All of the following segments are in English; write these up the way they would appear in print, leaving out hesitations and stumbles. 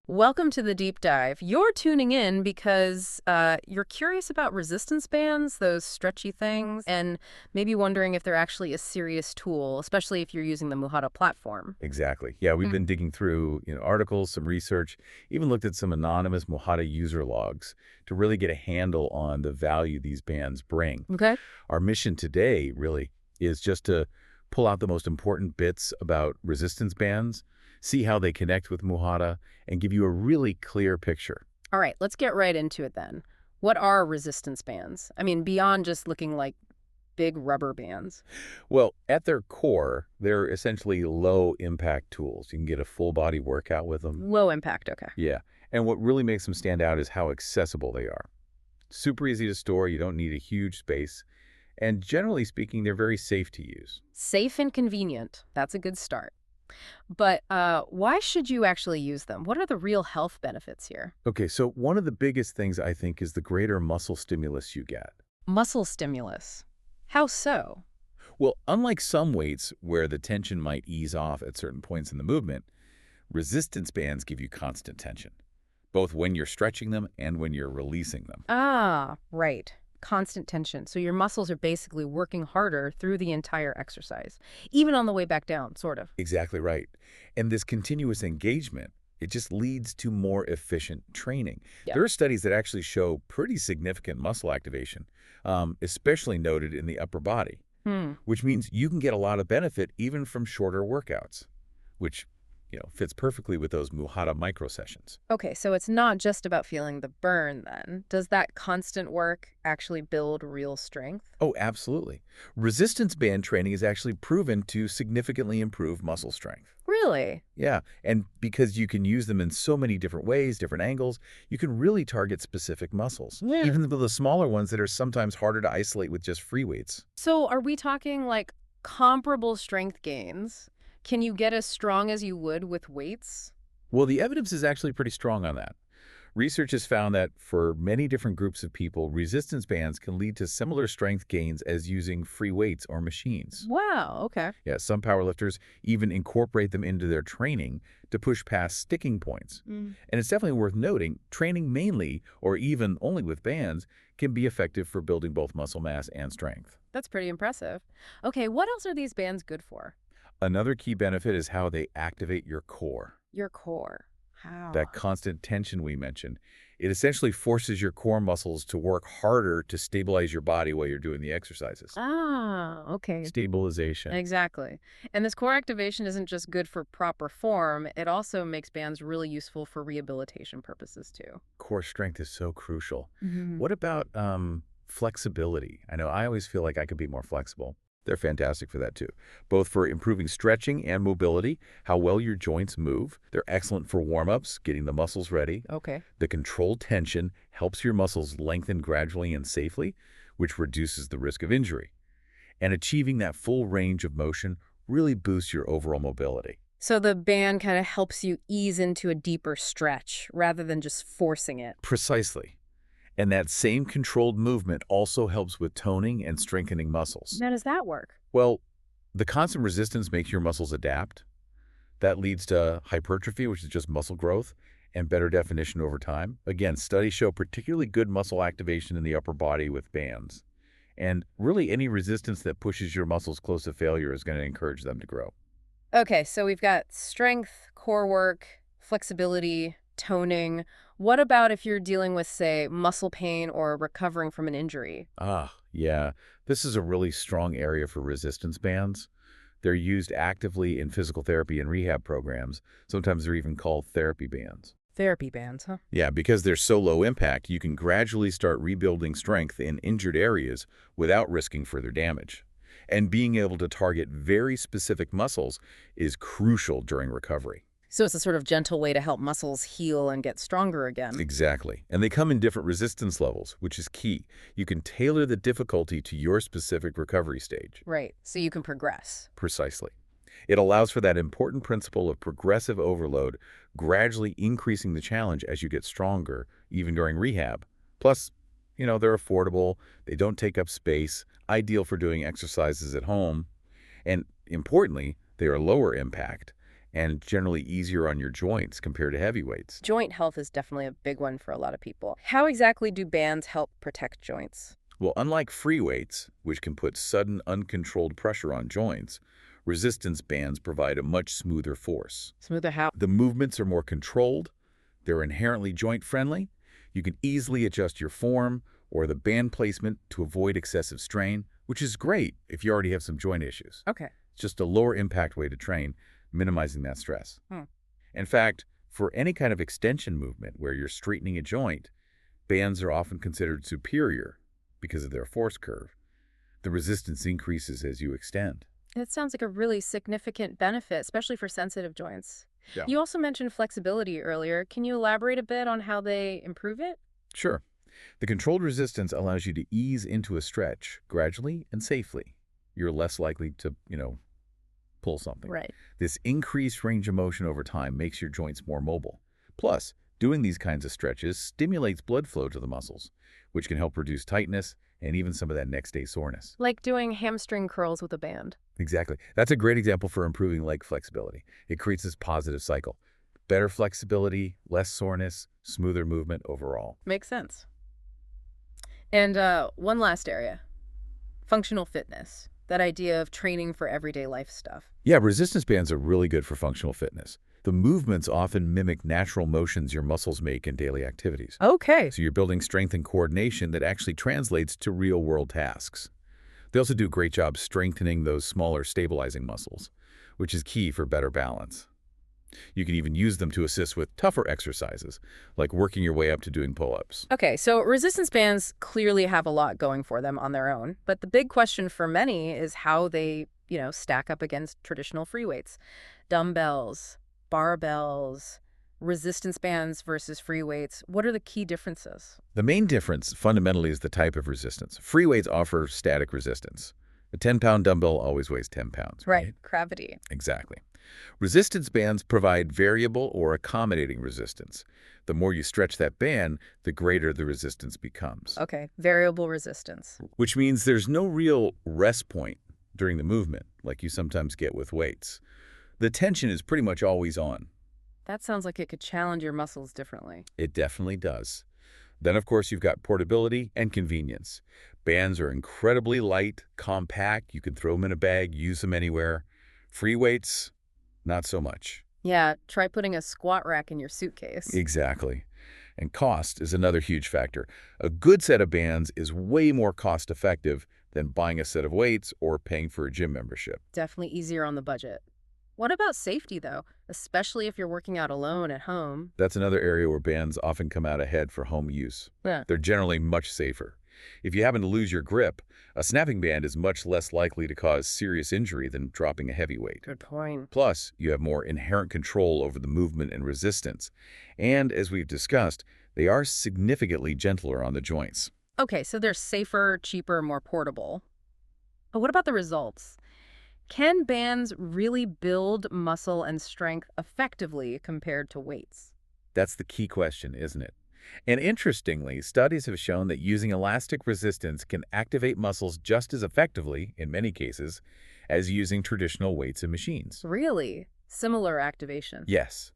Welcome to the deep dive. You're tuning in because you're curious about resistance bands, those stretchy things, and maybe wondering if they're actually a serious tool, especially if you're using the Muhata platform. Exactly. Yeah, we've been digging through, articles, some research, even looked at some anonymous Muhata user logs to really get a handle on the value these bands bring. Okay. Our mission today really is just to pull out the most important bits about resistance bands, see how they connect with Muhata, and give you a really clear picture. All right, let's get right into it then. What are resistance bands? I mean, beyond just looking like big rubber bands. Well, at their core, they're essentially low impact tools. You can get a full body workout with them. Low impact, okay. Yeah. And what really makes them stand out is how accessible they are. Super easy to store. You don't need a huge space. And generally speaking, they're very safe to use. Safe and convenient. That's a good start. But why should you actually use them? What are the real health benefits here? Okay, so one of the biggest things I think is the greater muscle stimulus you get. Muscle stimulus. How so? Well, unlike some weights where the tension might ease off at certain points in the movement, resistance bands give you constant tension, both when you're stretching them and when you're releasing them. Ah, right. Constant tension. So your muscles are basically working harder through the entire exercise, even on the way back down, sort of. Exactly right. And this continuous engagement, it just leads to more efficient training. Yeah. There are studies that actually show pretty significant muscle activation, especially noted in the upper body, Hmm. which means you can get a lot of benefit even from shorter workouts, which, fits perfectly with those Muhata micro sessions. Okay, so it's not just about feeling the burn then. Does that constant work actually build real strength? Oh, absolutely. Resistance band training is actually proven to significantly improve muscle strength. Really? Yeah, and because you can use them in so many different ways, different angles, you can really target specific muscles, Yeah. even the smaller ones that are sometimes harder to isolate with just free weights. So are we talking like comparable strength gains? Can you get as strong as you would with weights? Well, the evidence is actually pretty strong on that. Research has found that for many different groups of people, resistance bands can lead to similar strength gains as using free weights or machines. Wow, okay. Yeah, some powerlifters even incorporate them into their training to push past sticking points. Mm. And it's definitely worth noting, training mainly or even only with bands can be effective for building both muscle mass and strength. That's pretty impressive. Okay, what else are these bands good for? Another key benefit is how they activate your core. Your core. How? That constant tension we mentioned, it essentially forces your core muscles to work harder to stabilize your body while you're doing the exercises. Ah, okay. Stabilization. Exactly. And this core activation isn't just good for proper form, it also makes bands really useful for rehabilitation purposes too. Core strength is so crucial. Hmm. What about flexibility? I know I always feel like I could be more flexible. They're fantastic for that too, both for improving stretching and mobility, how well your joints move. They're excellent for warm-ups, getting the muscles ready. Okay. The controlled tension helps your muscles lengthen gradually and safely, which reduces the risk of injury. And achieving that full range of motion really boosts your overall mobility. So the band kind of helps you ease into a deeper stretch rather than just forcing it. Precisely. And that same controlled movement also helps with toning and strengthening muscles. How does that work? Well, the constant resistance makes your muscles adapt. That leads to hypertrophy, which is just muscle growth, and better definition over time. Again, studies show particularly good muscle activation in the upper body with bands. And really any resistance that pushes your muscles close to failure is going to encourage them to grow. Okay, so we've got strength, core work, flexibility, toning. What about if you're dealing with, say, muscle pain or recovering from an injury? Ah, yeah. This is a really strong area for resistance bands. They're used actively in physical therapy and rehab programs. Sometimes they're even called therapy bands. Therapy bands, huh? Yeah, because they're so low impact, you can gradually start rebuilding strength in injured areas without risking further damage. And being able to target very specific muscles is crucial during recovery. So it's a sort of gentle way to help muscles heal and get stronger again. Exactly. And they come in different resistance levels, which is key. You can tailor the difficulty to your specific recovery stage. Right, so you can progress. Precisely. It allows for that important principle of progressive overload, gradually increasing the challenge as you get stronger, even during rehab. Plus, they're affordable, they don't take up space, ideal for doing exercises at home, and importantly, they are lower impact and generally easier on your joints compared to heavy weights. Joint health is definitely a big one for a lot of people. How exactly do bands help protect joints? Well, unlike free weights, which can put sudden, uncontrolled pressure on joints, resistance bands provide a much smoother force. Smoother how? The movements are more controlled, they're inherently joint-friendly, you can easily adjust your form or the band placement to avoid excessive strain, which is great if you already have some joint issues. Okay. It's just a lower impact way to train, minimizing that stress. Hmm. In fact, for any kind of extension movement where you're straightening a joint, bands are often considered superior because of their force curve. The resistance increases as you extend. It sounds like a really significant benefit, especially for sensitive joints. Yeah. You also mentioned flexibility earlier. Can you elaborate a bit on how they improve it? Sure. The controlled resistance allows you to ease into a stretch gradually and safely. You're less likely to, pull something. Right. This increased range of motion over time makes your joints more mobile. Plus, doing these kinds of stretches stimulates blood flow to the muscles, which can help reduce tightness and even some of that next day soreness. Like doing hamstring curls with a band. Exactly. That's a great example for improving leg flexibility. It creates this positive cycle. Better flexibility, less soreness, smoother movement overall. Makes sense. And one last area, functional fitness. That idea of training for everyday life stuff. Yeah, resistance bands are really good for functional fitness. The movements often mimic natural motions your muscles make in daily activities. Okay. So you're building strength and coordination that actually translates to real-world tasks. They also do a great job strengthening those smaller stabilizing muscles, which is key for better balance. You can even use them to assist with tougher exercises, like working your way up to doing pull-ups. Okay, so resistance bands clearly have a lot going for them on their own, but the big question for many is how they, stack up against traditional free weights. Dumbbells, barbells, resistance bands versus free weights. What are the key differences? The main difference fundamentally is the type of resistance. Free weights offer static resistance. A 10-pound dumbbell always weighs 10 pounds, right? Gravity. Exactly. Resistance bands provide variable or accommodating resistance. The more you stretch that band, the greater the resistance becomes. Okay, variable resistance. Which means there's no real rest point during the movement, like you sometimes get with weights. The tension is pretty much always on. That sounds like it could challenge your muscles differently. It definitely does. Then, of course, you've got portability and convenience. Bands are incredibly light, compact. You can throw them in a bag, use them anywhere. Free weights, not so much. Yeah, try putting a squat rack in your suitcase. Exactly. And cost is another huge factor. A good set of bands is way more cost-effective than buying a set of weights or paying for a gym membership. Definitely easier on the budget. What about safety, though, especially if you're working out alone at home? That's another area where bands often come out ahead for home use. Yeah. They're generally much safer. If you happen to lose your grip, a snapping band is much less likely to cause serious injury than dropping a heavy weight. Good point. Plus, you have more inherent control over the movement and resistance. And as we've discussed, they are significantly gentler on the joints. Okay, so they're safer, cheaper, more portable. But what about the results? Can bands really build muscle and strength effectively compared to weights? That's the key question, isn't it? And interestingly, studies have shown that using elastic resistance can activate muscles just as effectively, in many cases, as using traditional weights and machines. Really? Similar activation. Yes.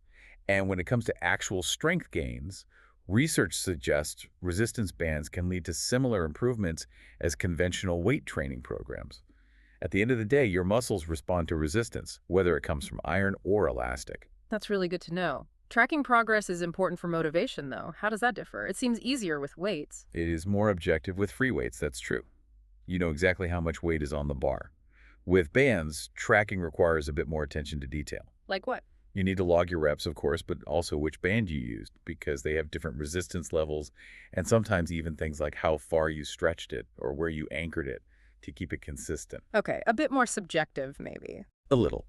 And when it comes to actual strength gains, research suggests resistance bands can lead to similar improvements as conventional weight training programs. At the end of the day, your muscles respond to resistance, whether it comes from iron or elastic. That's really good to know. Tracking progress is important for motivation, though. How does that differ? It seems easier with weights. It is more objective with free weights, that's true. You know exactly how much weight is on the bar. With bands, tracking requires a bit more attention to detail. Like what? You need to log your reps, of course, but also which band you used, because they have different resistance levels, and sometimes even things like how far you stretched it or where you anchored it to keep it consistent. Okay, a bit more subjective, maybe. A little.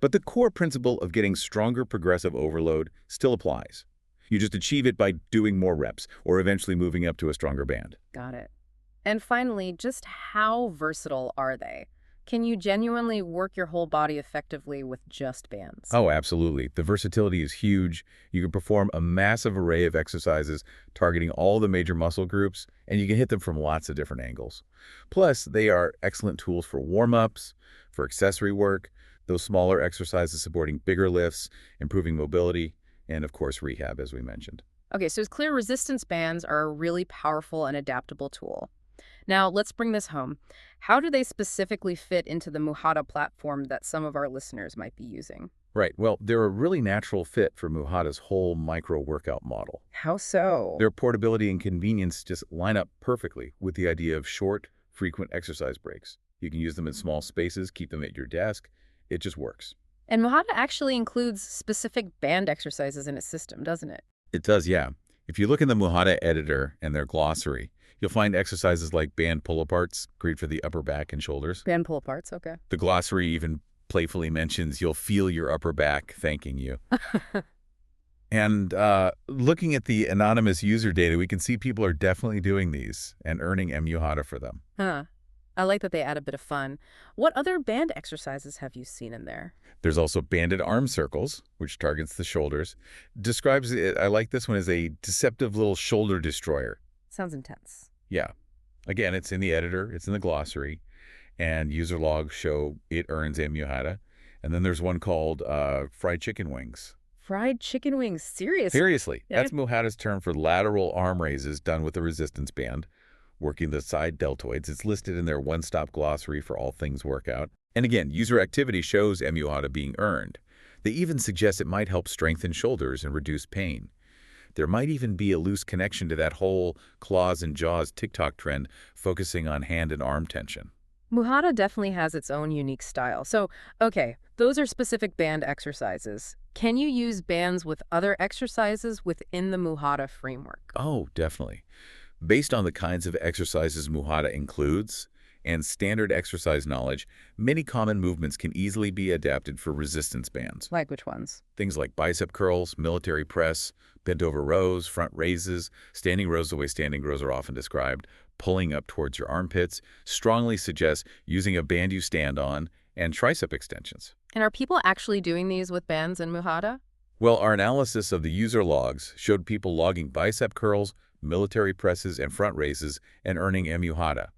But the core principle of getting stronger progressive overload still applies. You just achieve it by doing more reps or eventually moving up to a stronger band. Got it. And finally, just how versatile are they? Can you genuinely work your whole body effectively with just bands? Oh, absolutely. The versatility is huge. You can perform a massive array of exercises targeting all the major muscle groups, and you can hit them from lots of different angles. Plus, they are excellent tools for warm-ups, for accessory work. Those smaller exercises supporting bigger lifts, improving mobility, and of course rehab, as we mentioned. Okay, so it's clear resistance bands are a really powerful and adaptable tool. Now, let's bring this home. How do they specifically fit into the Muhata platform that some of our listeners might be using? Right. Well, they're a really natural fit for Muhata's whole micro-workout model. How so? Their portability and convenience just line up perfectly with the idea of short, frequent exercise breaks. You can use them in small spaces, keep them at your desk. It just works. And Muhata actually includes specific band exercises in its system, doesn't it? It does, yeah. If you look in the Muhata editor and their glossary, you'll find exercises like band pull-aparts, great for the upper back and shoulders. Band pull aparts, okay. The glossary even playfully mentions you'll feel your upper back thanking you. And looking at the anonymous user data, we can see people are definitely doing these and earning MUHATA for them. Huh. I like that they add a bit of fun. What other band exercises have you seen in there? There's also banded arm circles, which targets the shoulders. Describes it, I like this one as a deceptive little shoulder destroyer. Sounds intense. Yeah. Again, it's in the editor, it's in the glossary, and user logs show it earns MUHATA. And then there's one called fried chicken wings. Fried chicken wings, seriously? Seriously, Yeah. that's Muhata's term for lateral arm raises done with a resistance band, working the side deltoids. It's listed in their one-stop glossary for all things workout. And again, user activity shows MUHATA being earned. They even suggest it might help strengthen shoulders and reduce pain. There might even be a loose connection to that whole claws and jaws TikTok trend focusing on hand and arm tension. Muhata definitely has its own unique style. So, okay, those are specific band exercises. Can you use bands with other exercises within the Muhata framework? Oh, definitely. Based on the kinds of exercises Muhata includes and standard exercise knowledge, many common movements can easily be adapted for resistance bands. Like which ones? Things like bicep curls, military press, bent over rows, front raises, standing rows the way standing rows are often described, pulling up towards your armpits, strongly suggest using a band you stand on, and tricep extensions. And are people actually doing these with bands in Muhata? Well, our analysis of the user logs showed people logging bicep curls, military presses, and front raises and earning MUHATA.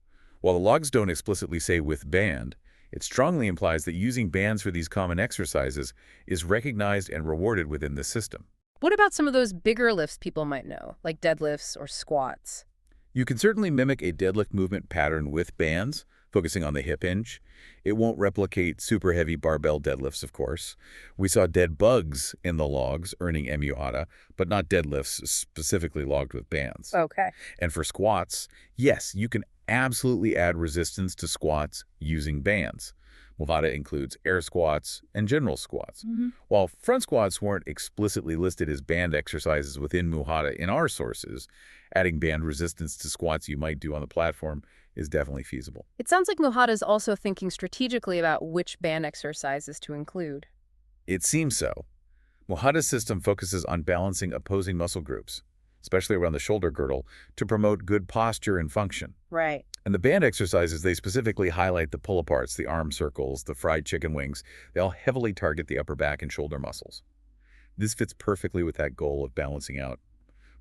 While the logs don't explicitly say with band, it strongly implies that using bands for these common exercises is recognized and rewarded within the system. What about some of those bigger lifts people might know, like deadlifts or squats? You can certainly mimic a deadlift movement pattern with bands, focusing on the hip hinge. It won't replicate super heavy barbell deadlifts, of course. We saw dead bugs in the logs earning MUHATA, but not deadlifts specifically logged with bands. Okay. And for squats, yes, you can absolutely add resistance to squats using bands. Muhata includes air squats and general squats. While front squats weren't explicitly listed as band exercises within Muhata in our sources, adding band resistance to squats you might do on the platform is definitely feasible. It sounds like Muhata is also thinking strategically about which band exercises to include. It seems so. Muhata's system focuses on balancing opposing muscle groups, especially around the shoulder girdle, to promote good posture and function. Right. And the band exercises, they specifically highlight the pull-aparts, the arm circles, the fried chicken wings. They all heavily target the upper back and shoulder muscles. This fits perfectly with that goal of balancing out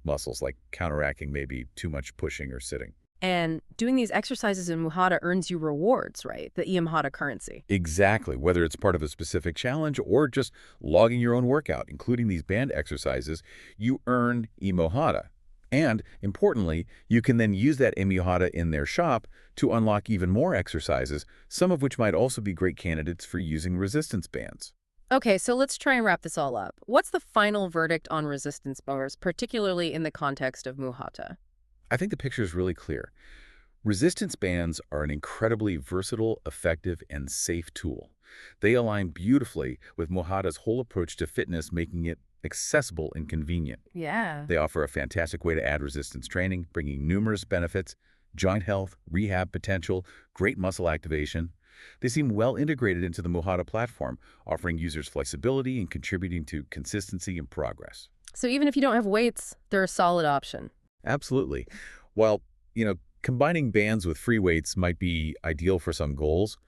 muscles, like counteracting maybe too much pushing or sitting. And doing these exercises in Muhata earns you rewards, right? The Muhata currency. Exactly, whether it's part of a specific challenge or just logging your own workout, including these band exercises, you earn eMuhata. And importantly, you can then use that eMuhata in their shop to unlock even more exercises, some of which might also be great candidates for using resistance bands. Okay, so let's try and wrap this all up. What's the final verdict on resistance bars, particularly in the context of Muhata? I think the picture is really clear. Resistance bands are an incredibly versatile, effective, and safe tool. They align beautifully with Muhata's whole approach to fitness, making it accessible and convenient. Yeah. They offer a fantastic way to add resistance training, bringing numerous benefits: joint health, rehab potential, great muscle activation. They seem well integrated into the Muhata platform, offering users flexibility and contributing to consistency and progress. So even if you don't have weights, they're a solid option. Absolutely. While, combining bands with free weights might be ideal for some goals,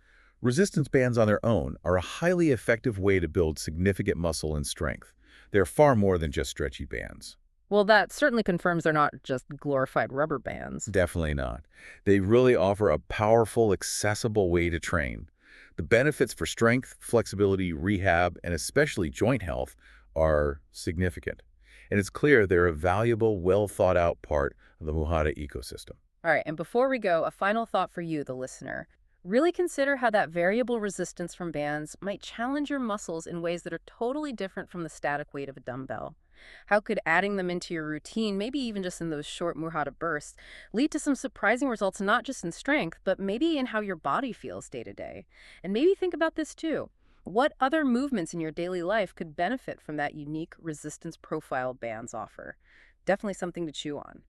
resistance bands on their own are a highly effective way to build significant muscle and strength. They're far more than just stretchy bands. Well, that certainly confirms they're not just glorified rubber bands. Definitely not. They really offer a powerful, accessible way to train. The benefits for strength, flexibility, rehab, and especially joint health are significant. And it's clear they're a valuable, well-thought-out part of the Muhata ecosystem. All right, and before we go, a final thought for you, the listener. Really consider how that variable resistance from bands might challenge your muscles in ways that are totally different from the static weight of a dumbbell. How could adding them into your routine, maybe even just in those short Muhata bursts, lead to some surprising results not just in strength, but maybe in how your body feels day to day? And maybe think about this too. What other movements in your daily life could benefit from that unique resistance profile bands offer? Definitely something to chew on.